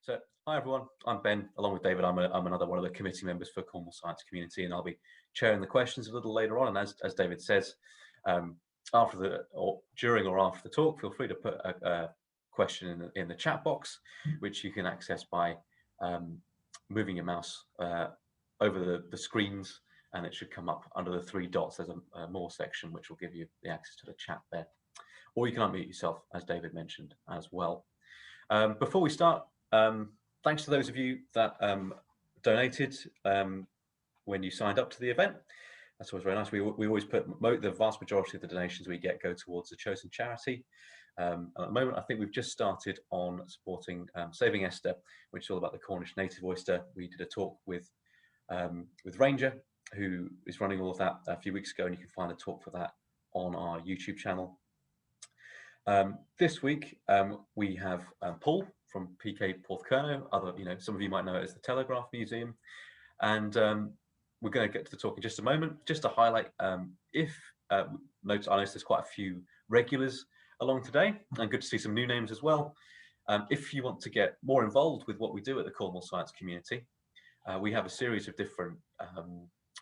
So, hi everyone, I'm Ben, along with David. I'm another one of the committee members for Cornwall Science Community, and I'll be chairing the questions a little later on. And as David says, during or after the talk, feel free to put a question in the chat box, which you can access by moving your mouse over the screens, and it should come up under the three dots. There's a more section which will give you the access to the chat there, or you can unmute yourself, as David mentioned as well. Before we start, thanks to those of you that donated when you signed up to the event. That's always very nice. We always put the vast majority of the donations we get go towards a chosen charity. At the moment, I think we've just started on supporting Saving Esther, which is all about the Cornish native oyster. We did a talk with Regen, who is running all of that a few weeks ago, and you can find a talk for that on our YouTube channel. This week we have Paul from PK Porthcurno. Some of you might know it as the Telegraph Museum, and we're going to get to the talk in just a moment. Just to highlight, I noticed there's quite a few regulars along today, and good to see some new names as well. If you want to get more involved with what we do at the Cornwall Science Community, we have a series of different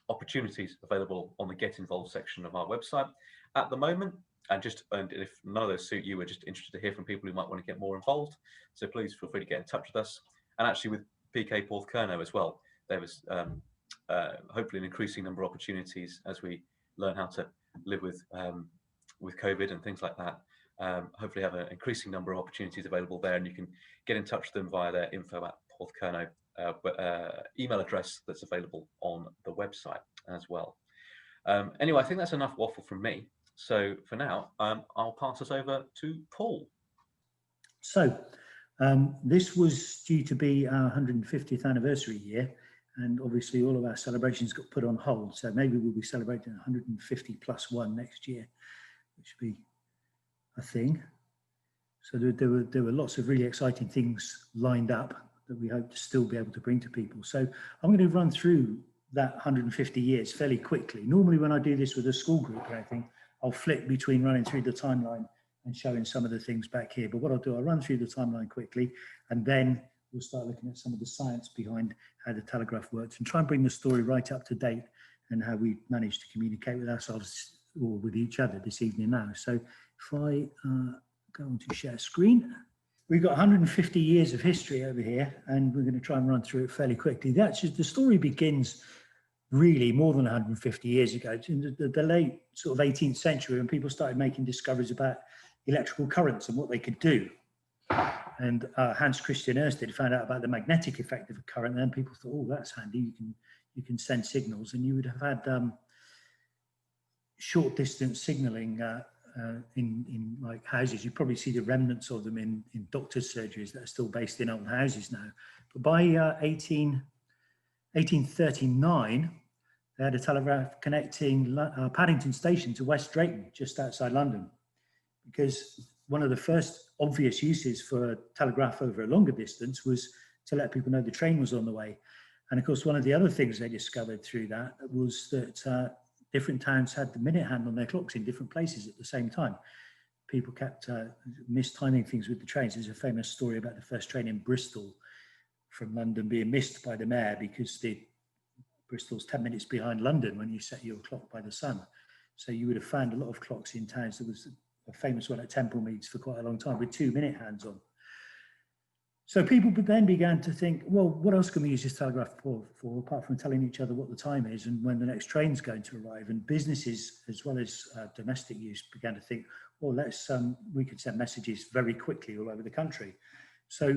opportunities available on the Get Involved section of our website at the moment. And if none of those suit you, we're just interested to hear from people who might want to get more involved. So please feel free to get in touch with us. And actually with PK Porthcurno as well, there was hopefully an increasing number of opportunities as we learn how to live with COVID and things like that. Hopefully have an increasing number of opportunities available there, and you can get in touch with them via their info@Porthcurno email address that's available on the website as well. Anyway, I think that's enough waffle from me. So for now, I'll pass us over to Paul. So this was due to be our 150th anniversary year, and obviously all of our celebrations got put on hold. So maybe we'll be celebrating 150+1 next year, which would be a thing. So there were lots of really exciting things lined up that we hope to still be able to bring to people. So I'm going to run through that 150 years fairly quickly. Normally when I do this with a school group or anything, I'll flip between running through the timeline and showing some of the things back here. But what I'll do, I'll run through the timeline quickly, and then we'll start looking at some of the science behind how the telegraph works and try and bring the story right up to date and how we managed to communicate with ourselves or with each other this evening now. So if I go on to share screen, we've got 150 years of history over here, and we're going to try and run through it fairly quickly. The story begins really more than 150 years ago, in the late sort of 18th century, when people started making discoveries about electrical currents and what they could do. And Hans Christian Ørsted found out about the magnetic effect of a current, and then people thought, oh, that's handy, you can send signals. And you would have had short distance signaling in like houses. You probably see the remnants of them in doctors' surgeries that are still based in old houses now. But by 1839, they had a telegraph connecting Paddington Station to West Drayton, just outside London, because one of the first obvious uses for a telegraph over a longer distance was to let people know the train was on the way. And of course, one of the other things they discovered through that was that different towns had the minute hand on their clocks in different places at the same time. People kept mistiming things with the trains. There's a famous story about the first train in Bristol from London being missed by the mayor because Bristol's 10 minutes behind London when you set your clock by the sun. So you would have found a lot of clocks in towns. There was a famous one at Temple Meads for quite a long time with 2 minute hands on. So people then began to think, well, what else can we use this telegraph for apart from telling each other what the time is and when the next train's going to arrive? And businesses, as well as domestic use, began to think, well, we could send messages very quickly all over the country. So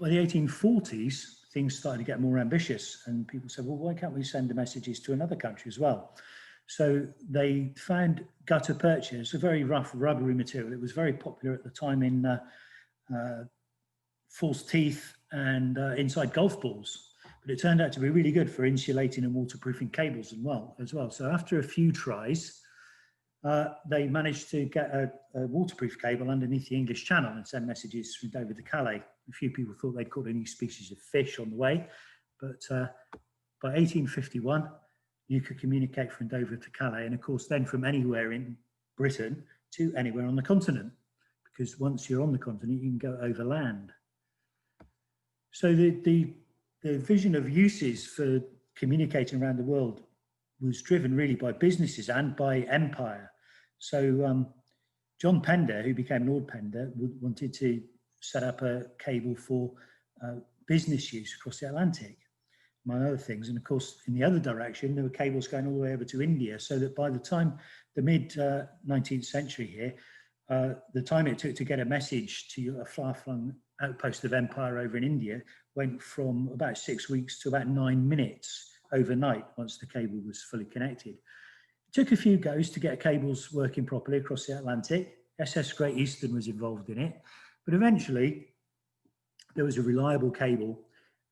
by the 1840s, things started to get more ambitious, and people said, well, why can't we send the messages to another country as well? So they found gutta percha. It's a very rough, rubbery material. It was very popular at the time in false teeth and inside golf balls, but it turned out to be really good for insulating and waterproofing cables as well. So after a few tries, they managed to get a waterproof cable underneath the English Channel and send messages from Dover to Calais. A few people thought they'd caught a new species of fish on the way, but by 1851, you could communicate from Dover to Calais, and of course then from anywhere in Britain to anywhere on the continent, because once you're on the continent, you can go over land. So the vision of uses for communicating around the world was driven really by businesses and by empire. So John Pender, who became Lord Pender, wanted to set up a cable for business use across the Atlantic, among other things. And of course, in the other direction, there were cables going all the way over to India, so that by the time the mid 19th century here, the time it took to get a message to a far-flung outpost of empire over in India went from about 6 weeks to about 9 minutes overnight once the cable was fully connected. It took a few goes to get cables working properly across the Atlantic. SS Great Eastern was involved in it, but eventually there was a reliable cable,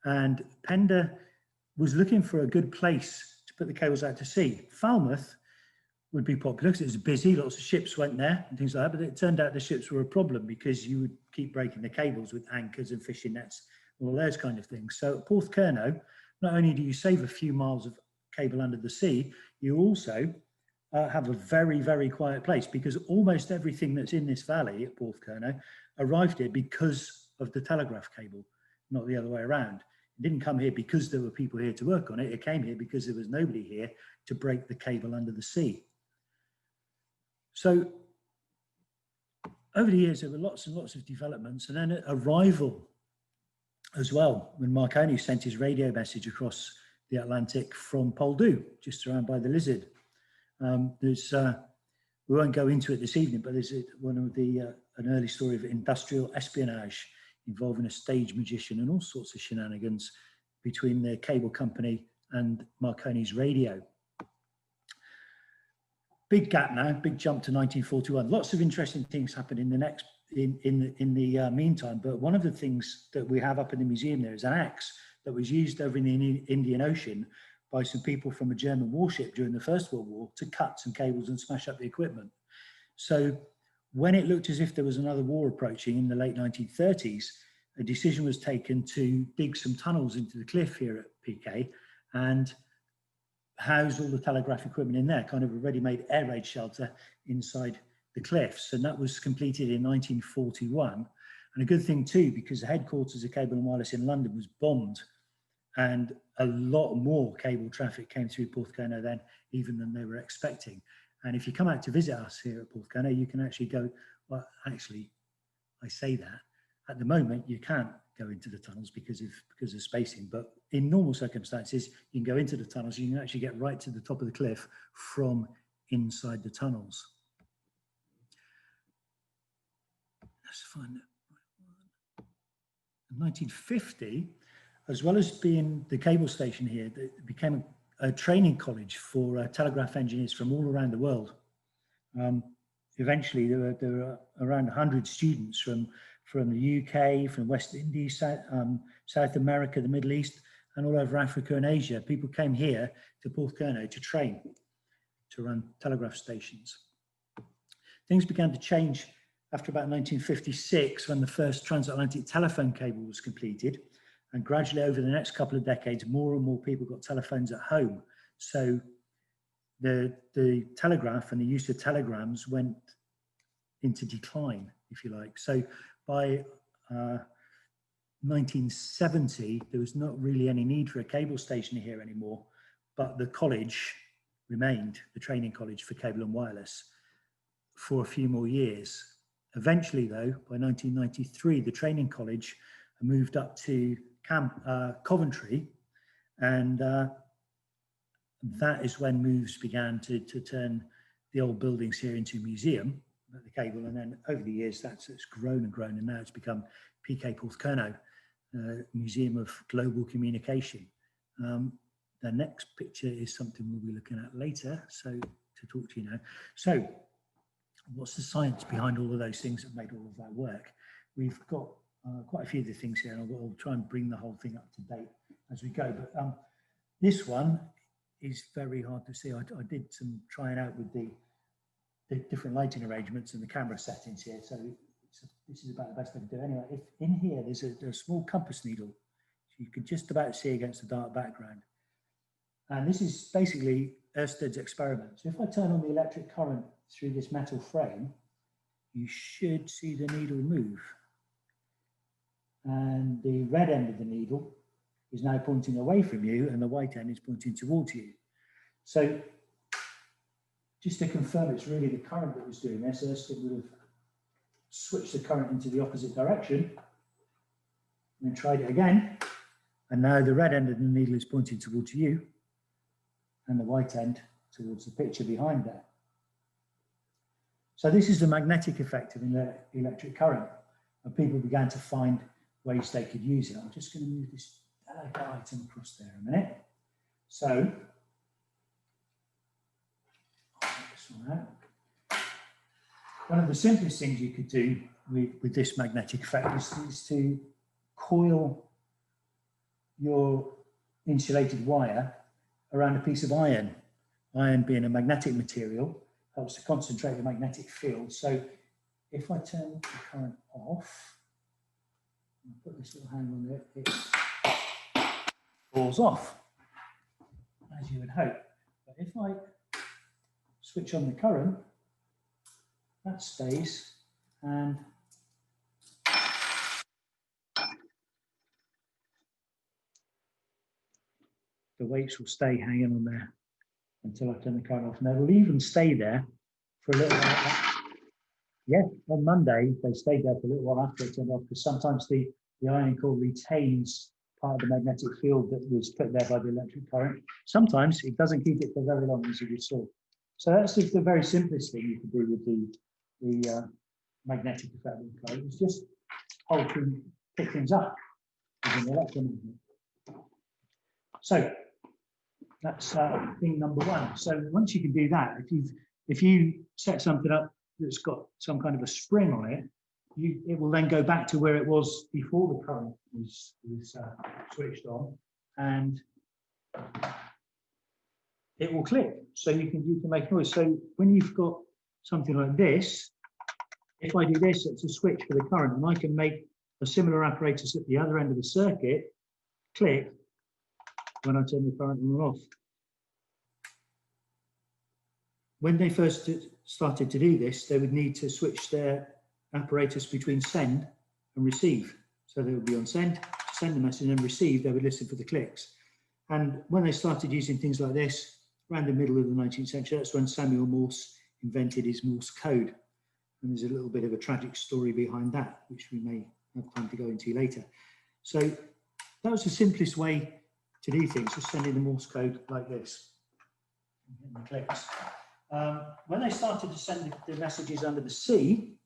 and Pender was looking for a good place to put the cables out to sea. Falmouth would be popular because it was busy, lots of ships went there and things like that, but it turned out the ships were a problem because you would keep breaking the cables with anchors and fishing nets, all those kind of things. So at Porthcurno, not only do you save a few miles of cable under the sea, you also have a very, very quiet place, because almost everything that's in this valley at Porthcurno arrived here because of the telegraph cable, not the other way around. It didn't come here because there were people here to work on it. It came here because there was nobody here to break the cable under the sea. So over the years, there were lots and lots of developments, and then a rival as well, when Marconi sent his radio message across the Atlantic from Poldhu, just around by the Lizard. We won't go into it this evening, but there's one of an early story of industrial espionage involving a stage magician and all sorts of shenanigans between the cable company and Marconi's radio. Big gap now, big jump to 1941. Lots of interesting things happen in the meantime, but one of the things that we have up in the museum there is an axe that was used over in the Indian Ocean by some people from a German warship during the First World War to cut some cables and smash up the equipment. So when it looked as if there was another war approaching in the late 1930s, a decision was taken to dig some tunnels into the cliff here at PK and house all the telegraph equipment in there, kind of a ready-made air raid shelter inside the cliffs. And that was completed in 1941. And a good thing too, because the headquarters of Cable and Wireless in London was bombed, and a lot more cable traffic came through Porthcurno then, even than they were expecting. And if you come out to visit us here at Porthcurno, you can actually go, well, actually, I say that, at the moment, you can't go into the tunnels because of spacing, but in normal circumstances, you can go into the tunnels, you can actually get right to the top of the cliff from inside the tunnels. Let's find it. In 1950, as well as being the cable station here, it became a training college for telegraph engineers from all around the world. Eventually, there were around 100 students from the UK, from West Indies, South America, the Middle East, and all over Africa and Asia. People came here to Porthcurno to train, to run telegraph stations. Things began to change after about 1956, when the first transatlantic telephone cable was completed. And gradually over the next couple of decades, more and more people got telephones at home. So the telegraph and the use of telegrams went into decline, if you like. So by 1970, there was not really any need for a cable station here anymore, but the college remained, the training college for cable and wireless, for a few more years. Eventually, though, by 1993, the training college moved up to Coventry, and that is when moves began to turn the old buildings here into a museum, the cable, and then over the years it's grown and grown, and now it's become PK Porthcurno, Museum of Global Communication. The next picture is something we'll be looking at later, so to talk to you now. So what's the science behind all of those things that made all of that work? We've got quite a few of the things here, and I'll try and bring the whole thing up to date as we go. But this one is very hard to see. I did some trying out with the different lighting arrangements and the camera settings here, so this is about the best I can do. Anyway, if in here there's a small compass needle, so you can just about see against the dark background. And this is basically Ørsted's experiment. So if I turn on the electric current through this metal frame, you should see the needle move. And the red end of the needle is now pointing away from you and the white end is pointing towards you. So just to confirm, it's really the current that was doing this. Erskine would have switched the current into the opposite direction and then tried it again. And now the red end of the needle is pointing towards you and the white end towards the picture behind there. So this is the magnetic effect of electric current, and people began to find ways they could use it. I'm just going to move this item across there a minute. So, I'll take this one out. One of the simplest things you could do with this magnetic effect is to coil your insulated wire around a piece of iron. Iron being a magnetic material helps to concentrate the magnetic field. So if I turn the current off, and put this little hand on there, it falls off, as you would hope. But if I switch on the current, that stays, and the weights will stay hanging on there until I turn the current off. And they will even stay there for a little while. Yes, on Monday, they stayed there for a little while after it turned off, because sometimes the iron core retains part of the magnetic field that was put there by the electric current. Sometimes it doesn't keep it for very long, as you just saw. So that's just the very simplest thing you can do with the magnetic effect of the current. It's just pick things up with an electromagnet. So that's thing number one. So once you can do that, if you set something up that's got some kind of a spring on it, it will then go back to where it was before the current was switched on, and it will click. So you can make noise. So when you've got something like this, if I do this, it's a switch for the current, and I can make a similar apparatus at the other end of the circuit click when I turn the current on and off. When they first started to do this, they would need to switch their apparatus between send and receive. So they would be on send the message, and then receive, they would listen for the clicks. And when they started using things like this, around the middle of the 19th century, that's when Samuel Morse invented his Morse code. And there's a little bit of a tragic story behind that, which we may have time to go into later. So that was the simplest way to do things, just sending the Morse code like this. And the clicks. When they started to send the messages under the sea,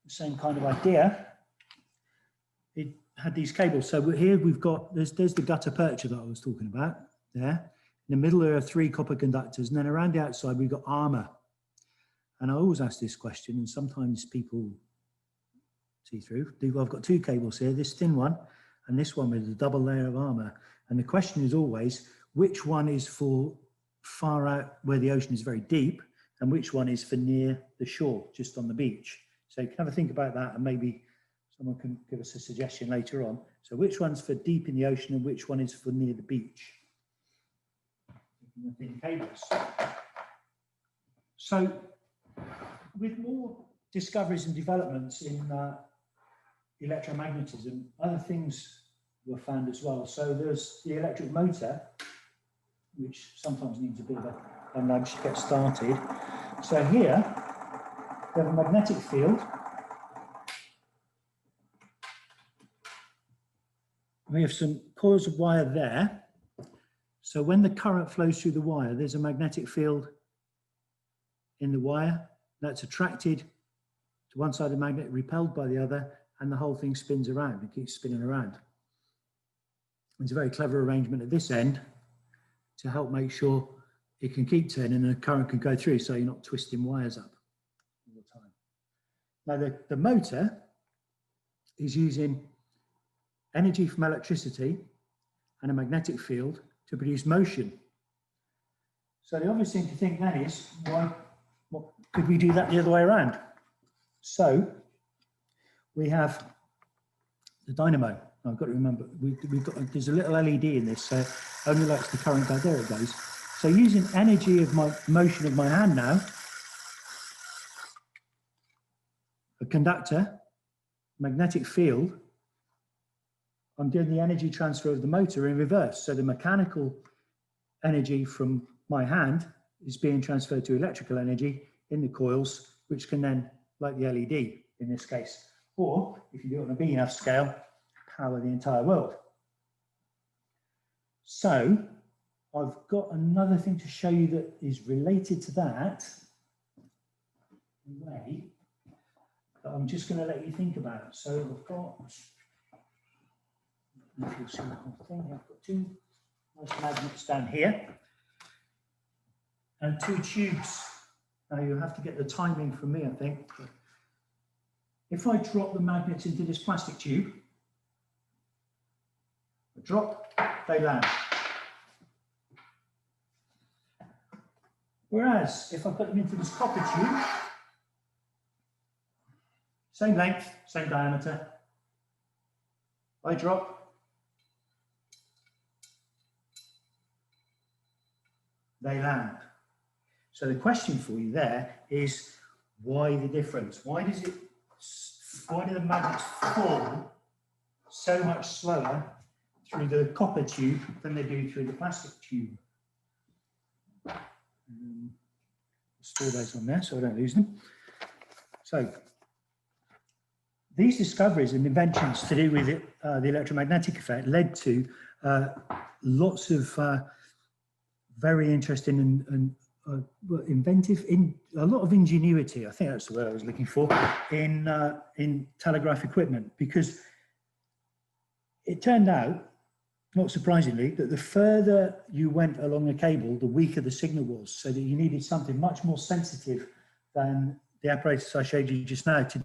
the same kind of idea, it had these cables. So here we've got, there's the gutta percha that I was talking about there. In the middle there are 3 copper conductors, and then around the outside we've got armor. And I always ask this question, and sometimes people see through. I've got 2 cables here, this thin one and this one with a double layer of armor. And the question is always, which one is for far out where the ocean is very deep, and which one is for near the shore, just on the beach? So you can have a think about that, and maybe someone can give us a suggestion later on. So which one's for deep in the ocean and which one is for near the beach? In cables. So with more discoveries and developments in electromagnetism, other things were found as well. So there's the electric motor, which sometimes needs a bit of a nudge to get started. So here, we have a magnetic field. We have some coils of wire there. So when the current flows through the wire, there's a magnetic field in the wire that's attracted to one side of the magnet, repelled by the other, and the whole thing spins around. It keeps spinning around. It's a very clever arrangement at this end to help make sure it can keep turning and the current can go through, so you're not twisting wires up all the time. Now the motor is using energy from electricity and a magnetic field to produce motion. So the obvious thing to think then is, could we do that the other way around? So we have the dynamo. I've got to remember, there's a little LED in this, so it only lets the current go. There it goes. So using energy of my motion of my hand now, a conductor, magnetic field, I'm doing the energy transfer of the motor in reverse. So the mechanical energy from my hand is being transferred to electrical energy in the coils, which can then, like the LED in this case, or if you do it on a big enough scale, power the entire world. So I've got another thing to show you that is related to that, way, that I'm just going to let you think about. So I've got, if you'll see the whole thing, I've got two nice magnets down here and two tubes. Now you have to get the timing from me, I think. If I drop the magnets into this plastic tube, I drop, they land. Whereas if I put them into this copper tube, same length, same diameter, I drop, they land. So the question for you there is, why the difference? Why do the magnets fall so much slower through the copper tube than they do through the plastic tube? Store those on there so I don't lose them. So these discoveries and inventions to do with the electromagnetic effect led to lots of very interesting and inventive, a lot of ingenuity, I think that's the word I was looking for, in telegraph equipment, because it turned out, not surprisingly, that the further you went along a cable, the weaker the signal was, so that you needed something much more sensitive than the apparatus I showed you just now to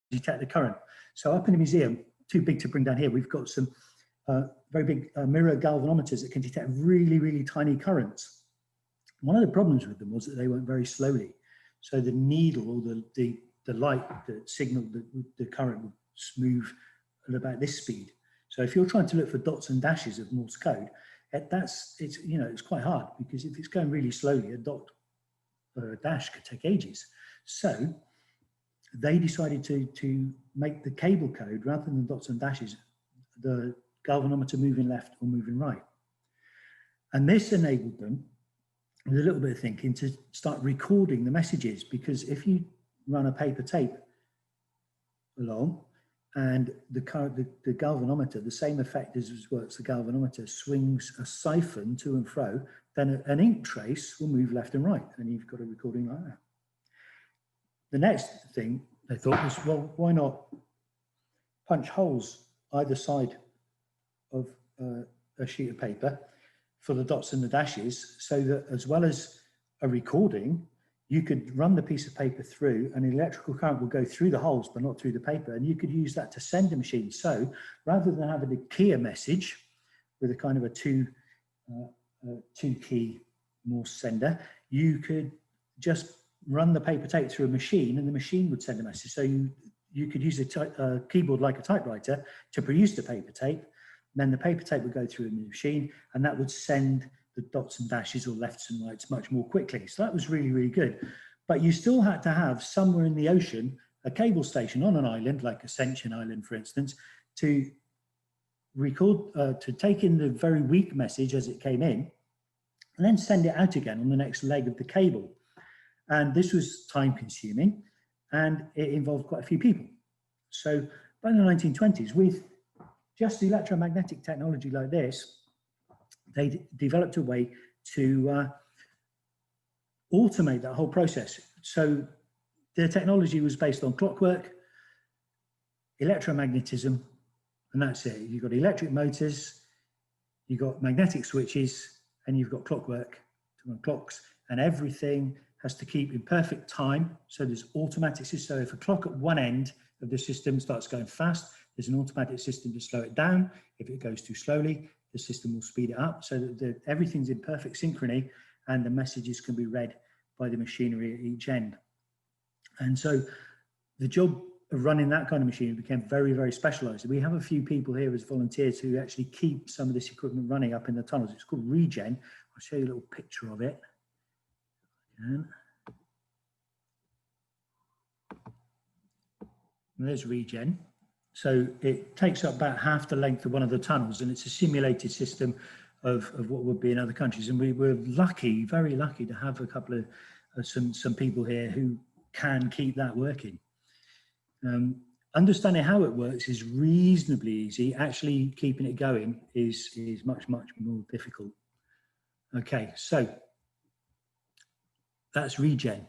detect the current. So up in the museum, too big to bring down here, we've got some very big mirror galvanometers that can detect really, really tiny currents. One of the problems with them was that they went very slowly. So the needle or the light that signaled the current would move at about this speed. So if you're trying to look for dots and dashes of Morse code, it's quite hard, because if it's going really slowly, a dot or a dash could take ages. So they decided to make the cable code, rather than dots and dashes, the galvanometer moving left or moving right. And this enabled them, with a little bit of thinking, to start recording the messages, because if you run a paper tape along and the galvanometer, the same effect as works the galvanometer, swings a siphon to and fro, then an ink trace will move left and right, and you've got a recording like that. The next thing they thought was, well, why not punch holes either side of a sheet of paper for the dots and the dashes, so that as well as a recording, you could run the piece of paper through and an electrical current will go through the holes but not through the paper, and you could use that to send a machine. So rather than having a key message with a kind of a two key Morse sender, you could just run the paper tape through a machine and the machine would send a message. So you could use a keyboard like a typewriter to produce the paper tape. Then the paper tape would go through the machine and that would send the dots and dashes or lefts and rights much more quickly. So that was really, really good. But you still had to have somewhere in the ocean a cable station on an island, like Ascension Island, for instance, to record, to take in the very weak message as it came in and then send it out again on the next leg of the cable. And this was time consuming and it involved quite a few people. So by the 1920s, with just electromagnetic technology like this, they developed a way to automate that whole process. So the technology was based on clockwork, electromagnetism, and that's it. You've got electric motors, you've got magnetic switches, and you've got clockwork to run clocks, and everything has to keep in perfect time. So there's automatic system. So if a clock at one end of the system starts going fast, there's an automatic system to slow it down. If it goes too slowly, the system will speed it up, so that everything's in perfect synchrony and the messages can be read by the machinery at each end. And so the job of running that kind of machinery became very, very specialized. We have a few people here as volunteers who actually keep some of this equipment running up in the tunnels. It's called Regen. I'll show you a little picture of it. And there's Regen. So it takes up about half the length of one of the tunnels, and it's a simulated system of what would be in other countries. And we were lucky, very lucky, to have a couple of some people here who can keep that working. Understanding how it works is reasonably easy. Actually keeping it going is much more difficult. Okay, so that's Regen.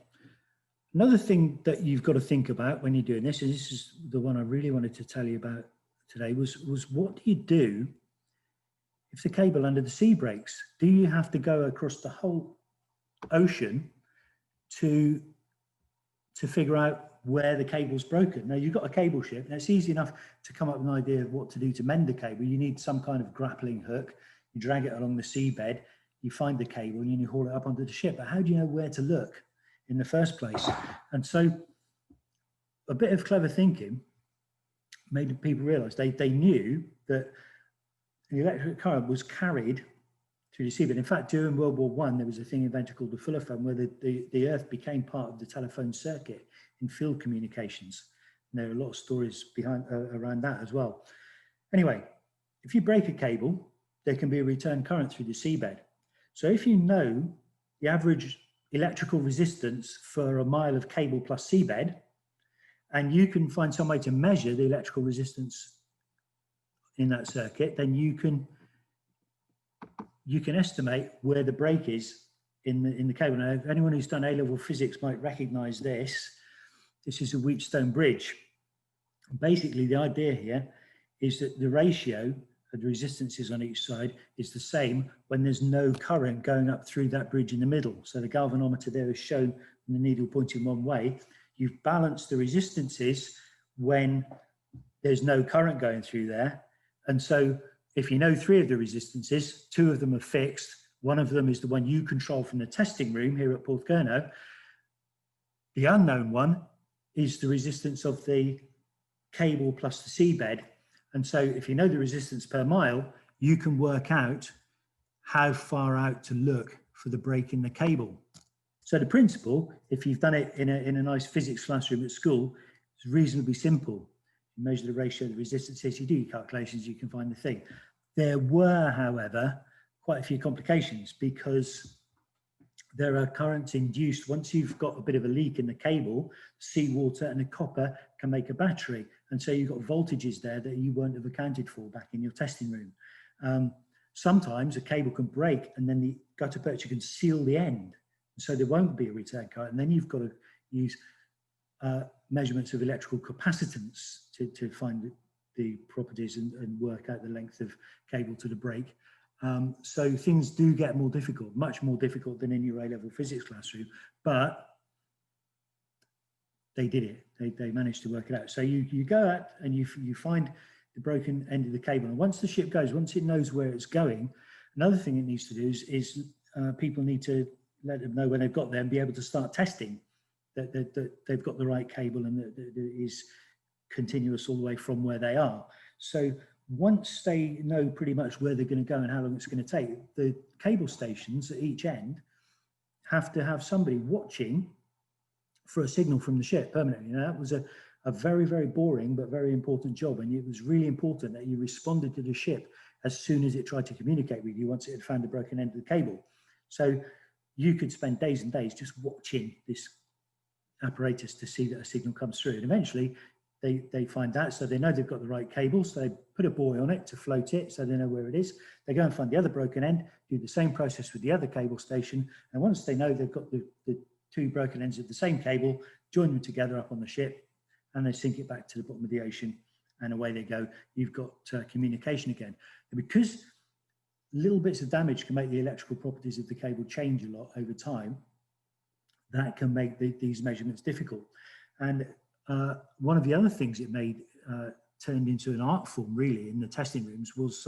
Another thing that you've got to think about when you're doing this, and this is the one I really wanted to tell you about today, was what do you do if the cable under the sea breaks? Do you have to go across the whole ocean to figure out where the cable's broken? Now, you've got a cable ship, and it's easy enough to come up with an idea of what to do to mend the cable. You need some kind of grappling hook. You drag it along the seabed, you find the cable, and you haul it up onto the ship. But how do you know where to look in the first place? And so a bit of clever thinking made people realize they knew that the electric current was carried through the seabed. In fact, during World War I, there was a thing invented called the Fullerphone, where the Earth became part of the telephone circuit in field communications. And there are a lot of stories around that as well. Anyway, if you break a cable, there can be a return current through the seabed. So if you know the average electrical resistance for a mile of cable plus seabed, and you can find some way to measure the electrical resistance in that circuit, then you can estimate where the break is in the cable. Now, anyone who's done A-level physics might recognize this. This is a Wheatstone bridge. Basically, the idea here is that the ratio of the resistances on each side is the same when there's no current going up through that bridge in the middle. So the galvanometer there is shown and the needle pointing one way. You've balanced the resistances when there's no current going through there. And so if you know three of the resistances, two of them are fixed. One of them is the one you control from the testing room here at Porthcurno. The unknown one is the resistance of the cable plus the seabed. And so if you know the resistance per mile, you can work out how far out to look for the break in the cable. So the principle, if you've done it in a nice physics classroom at school, is reasonably simple. You measure the ratio of the resistances, you do your calculations, you can find the thing. There were, however, quite a few complications, because there are currents induced once you've got a bit of a leak in the cable. Seawater and the copper can make a battery, and so you've got voltages there that you won't have accounted for back in your testing room. Sometimes a cable can break, and then the gutter puncture can seal the end, so there won't be a return current, and then you've got to use measurements of electrical capacitance to find the properties and work out the length of cable to the break. So things do get more difficult, much more difficult than in your A-level physics classroom, but they did it. They managed to work it out. So you go out and you find the broken end of the cable. And once the ship goes, once it knows where it's going, another thing it needs to do is people need to let them know when they've got there and be able to start testing that they've got the right cable and that it is continuous all the way from where they are. So once they know pretty much where they're going to go and how long it's going to take, the cable stations at each end have to have somebody watching for a signal from the ship permanently. Now, that was a very, very boring but very important job, and it was really important that you responded to the ship as soon as it tried to communicate with you once it had found the broken end of the cable. So you could spend days and days just watching this apparatus to see that a signal comes through, and eventually they find that, so they know they've got the right cable, so they put a buoy on it to float it so they know where it is. They go and find the other broken end, do the same process with the other cable station, and once they know they've got the two broken ends of the same cable, join them together up on the ship, and they sink it back to the bottom of the ocean, and away they go. You've got communication again. And because little bits of damage can make the electrical properties of the cable change a lot over time, that can make these measurements difficult. And one of the other things it made turned into an art form really in the testing rooms was,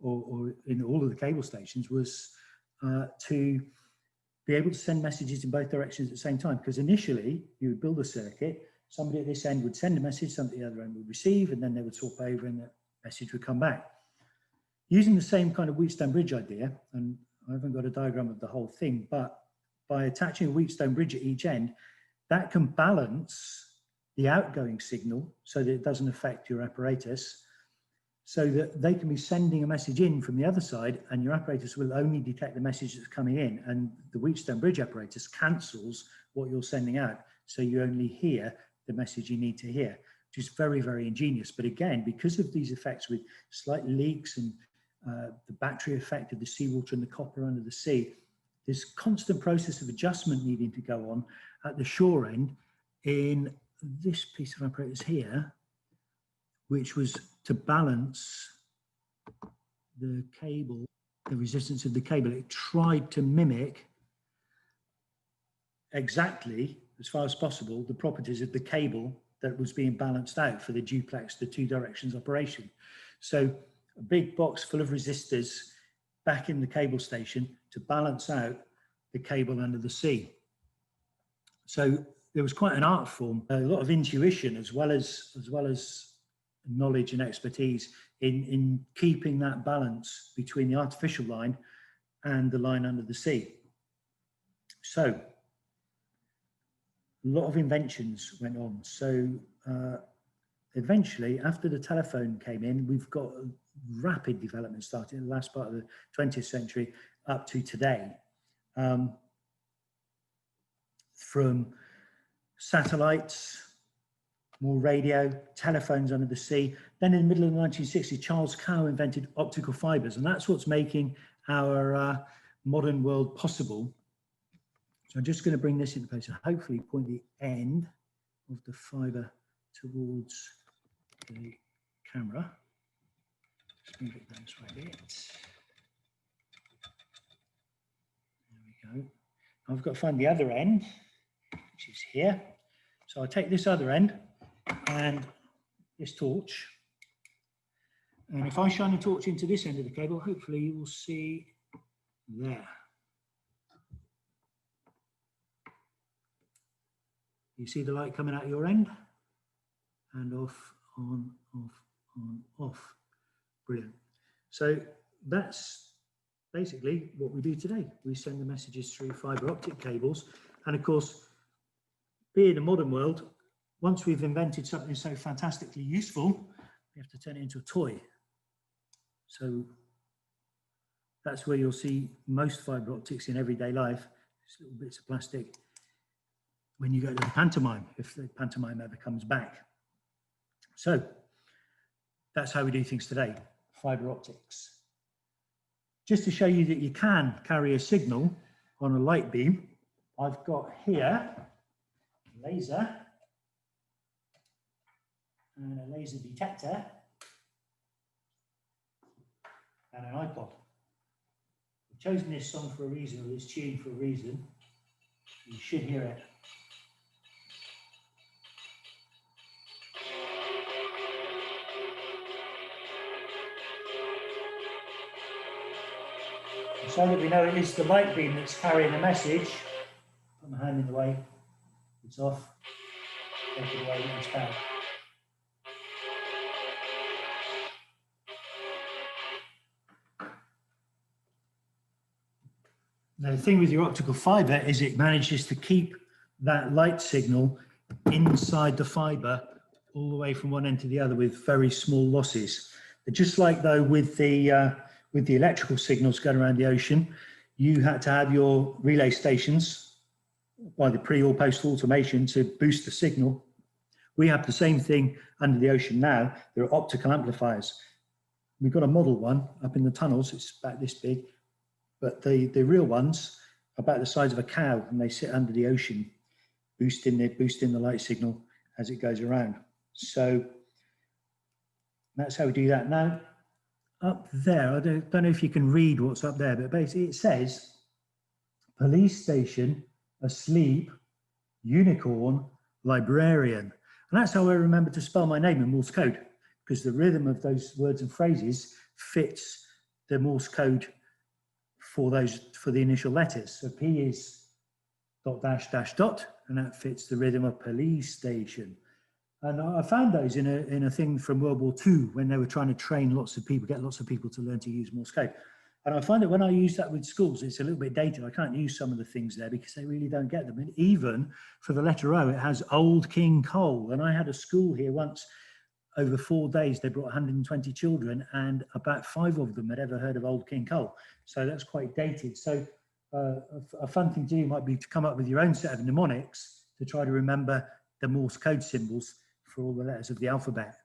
or in all of the cable stations, was to be able to send messages in both directions at the same time. Because initially you would build a circuit, somebody at this end would send a message, somebody at the other end would receive, and then they would swap over and the message would come back. Using the same kind of Wheatstone bridge idea, and I haven't got a diagram of the whole thing, but by attaching a Wheatstone bridge at each end, that can balance the outgoing signal so that it doesn't affect your apparatus, so that they can be sending a message in from the other side, and your apparatus will only detect the message that's coming in, and the Wheatstone bridge apparatus cancels what you're sending out, so you only hear the message you need to hear, which is very, very ingenious. But again, because of these effects with slight leaks and the battery effect of the seawater and the copper under the sea, this constant process of adjustment needing to go on at the shore end in this piece of apparatus here, which was to balance the cable, the resistance of the cable. It tried to mimic exactly, as far as possible, the properties of the cable that was being balanced out for the duplex, the two directions operation. So a big box full of resistors back in the cable station to balance out the cable under the sea. So there was quite an art form, a lot of intuition as well as knowledge and expertise in keeping that balance between the artificial line and the line under the sea. So a lot of inventions went on. So eventually, after the telephone came in, we've got rapid development started in the last part of the 20th century up to today. From satellites, more radio, telephones under the sea. Then in the middle of the 1960s, Charles Cow invented optical fibers, and that's what's making our modern world possible. So I'm just going to bring this into place and hopefully point the end of the fibre towards the camera. Just move it down this way a bit. There we go. I've got to find the other end, which is here. So I'll take this other end and this torch. And if I shine the torch into this end of the cable, hopefully you will see there. You see the light coming out your end? And off, on, off, on, off. Brilliant. So that's basically what we do today. We send the messages through fibre optic cables. And of course, being a modern world, once we've invented something so fantastically useful, we have to turn it into a toy. So that's where you'll see most fibre optics in everyday life, just little bits of plastic, when you go to the pantomime, if the pantomime ever comes back. So that's how we do things today, fibre optics. Just to show you that you can carry a signal on a light beam, I've got here a laser and a laser detector and an iPod. I've chosen this song for a reason, or this tune for a reason. You should hear it. So that we know it is the light beam that's carrying the message. Put my hand in the way, it's off, take it away, it's back. Now, the thing with your optical fibre is it manages to keep that light signal inside the fibre all the way from one end to the other with very small losses. But just like though with the electrical signals going around the ocean, you had to have your relay stations by the pre or post automation to boost the signal. We have the same thing under the ocean now. There are optical amplifiers. We've got a model one up in the tunnels, it's about this big, but the real ones are about the size of a cow, and they sit under the ocean, boosting the light signal as it goes around. So that's how we do that. Now, up there, I don't know if you can read what's up there, but basically it says, police station, asleep, unicorn, librarian. And that's how I remember to spell my name in Morse code, because the rhythm of those words and phrases fits the Morse code for the initial letters. So P is dot dash dash dot, and that fits the rhythm of police station. And I found those in a thing from World War II when they were trying to train lots of people, get lots of people to learn to use Morse code. And I find that when I use that with schools, it's a little bit dated. I can't use some of the things there because they really don't get them. And even for the letter O, it has Old King Cole. And I had a school here once, over 4 days, they brought 120 children, and about 5 of them had ever heard of Old King Cole. So that's quite dated. So a fun thing to do might be to come up with your own set of mnemonics to try to remember the Morse code symbols for all the letters of the alphabet.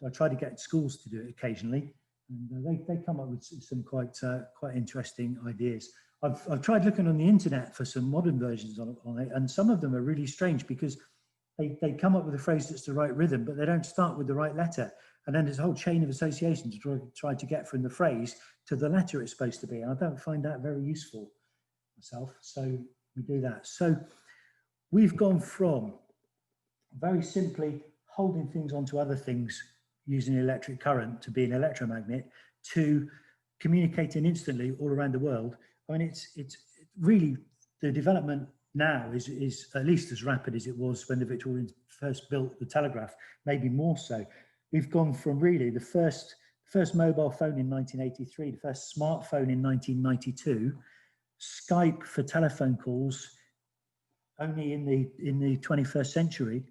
I try to get schools to do it occasionally, and they come up with some quite interesting ideas. I've tried looking on the internet for some modern versions on it, and some of them are really strange because they come up with a phrase that's the right rhythm, but they don't start with the right letter. And then there's a whole chain of association to try to get from the phrase to the letter it's supposed to be. And I don't find that very useful myself. So we do that. So we've gone from very simply holding things onto other things using electric current to be an electromagnet to communicating instantly all around the world. I mean, it's really, the development now is at least as rapid as it was when the Victorians first built the telegraph, maybe more so. We've gone from really the first mobile phone in 1983, the first smartphone in 1992, Skype for telephone calls only in the 21st century,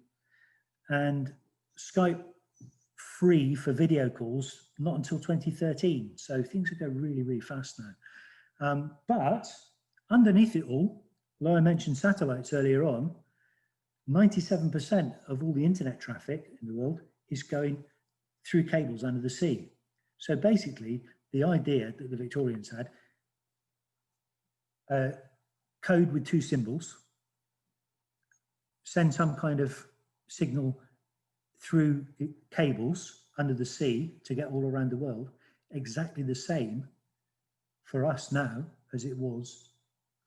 and Skype free for video calls not until 2013. So things are going really, really fast now. But underneath it all, although I mentioned satellites earlier on, 97% of all the internet traffic in the world is going through cables under the sea. So basically, the idea that the Victorians had, code with 2 symbols, send some kind of signal through cables under the sea to get all around the world, exactly the same for us now as it was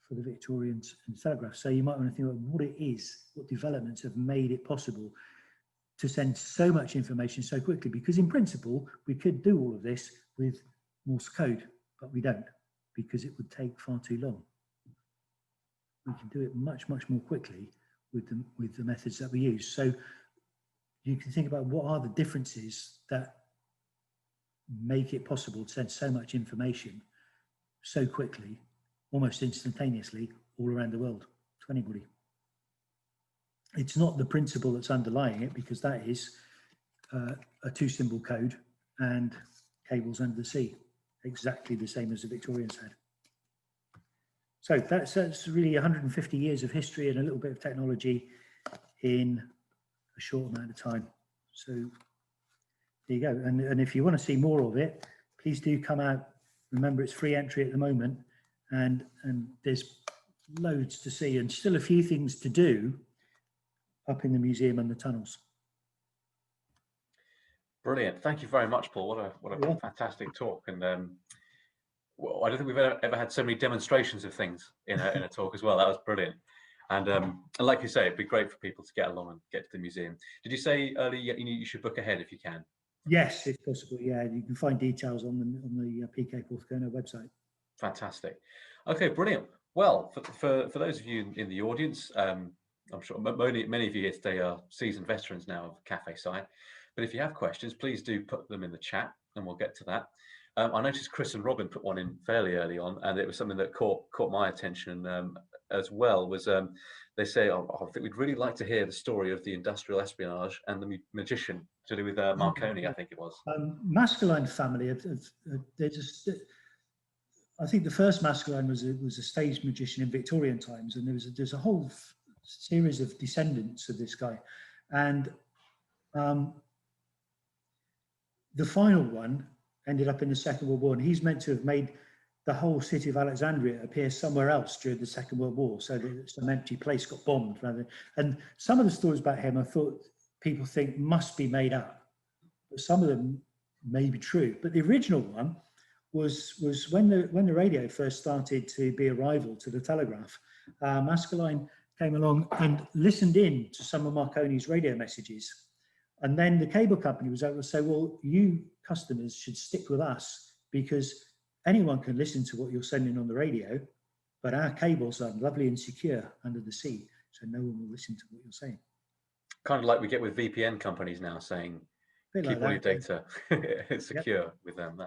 for the Victorians and telegraph. So you might want to think about what it is, what developments have made it possible to send so much information so quickly, because in principle, we could do all of this with Morse code, but we don't, because it would take far too long. We can do it much, much more quickly with the methods that we use. So you can think about what are the differences that make it possible to send so much information so quickly, almost instantaneously, all around the world to anybody. It's not the principle that's underlying it, because that is a 2-symbol code and cables under the sea, exactly the same as the Victorians had. So that's really 150 years of history and a little bit of technology in a short amount of time. So there you go. And if you want to see more of it, please do come out. Remember, it's free entry at the moment, and there's loads to see and still a few things to do up in the museum and the tunnels. Brilliant. Thank you very much, Paul. What a fantastic talk. And well, I don't think we've ever had so many demonstrations of things in a talk as well. That was brilliant. And like you say, it'd be great for people to get along and get to the museum. Did you say earlier you should book ahead if you can? Yes, if possible. Yeah, you can find details on the PK Porthcurno website. Fantastic. Okay, brilliant. Well, for those of you in the audience, I'm sure many of you here today are seasoned veterans now of Cafe Sci. But if you have questions, please do put them in the chat, and we'll get to that. I noticed Chris and Robin put one in fairly early on, and it was something that caught my attention as well. Was they say, I think we'd really like to hear the story of the industrial espionage and the magician to do with Marconi, I think it was. Masculine family, they just. I think the first Masculine was a stage magician in Victorian times, and there's a whole series of descendants of this guy, and the final one ended up in the Second World War, and he's meant to have made the whole city of Alexandria appear somewhere else during the Second World War, so that some empty place got bombed. And some of the stories about him, I thought people think must be made up, but some of them may be true. But the original one was when the radio first started to be a rival to the telegraph. Maskelyne came along and listened in to some of Marconi's radio messages. And then the cable company was able to say, well, you customers should stick with us, because anyone can listen to what you're sending on the radio, but our cables are lovely and secure under the sea, so no one will listen to what you're saying. Kind of like we get with VPN companies now saying, keep all your data secure with them.